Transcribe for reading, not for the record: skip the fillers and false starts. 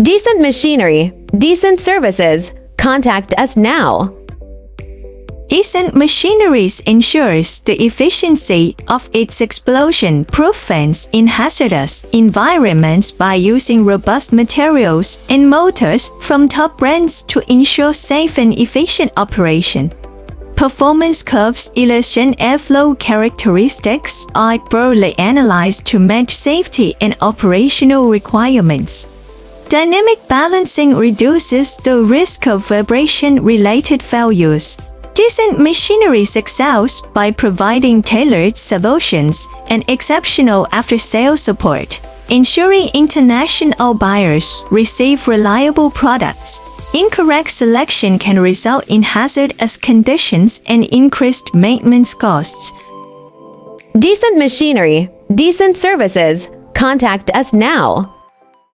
Decent machinery, decent services. Contact us now. Decent Machineries ensures the efficiency of its explosion-proof fence in hazardous environments by using robust materials and motors from top brands to ensure safe and efficient operation. Performance curves illustrate airflow characteristics are thoroughly analyzed to match safety and operational requirements. Dynamic balancing reduces the risk of vibration-related failures. Decent Machineries excels by providing tailored solutions and exceptional after-sales support, ensuring international buyers receive reliable products. Incorrect selection can result in hazardous conditions and increased maintenance costs. Decent machinery, decent services. Contact us now.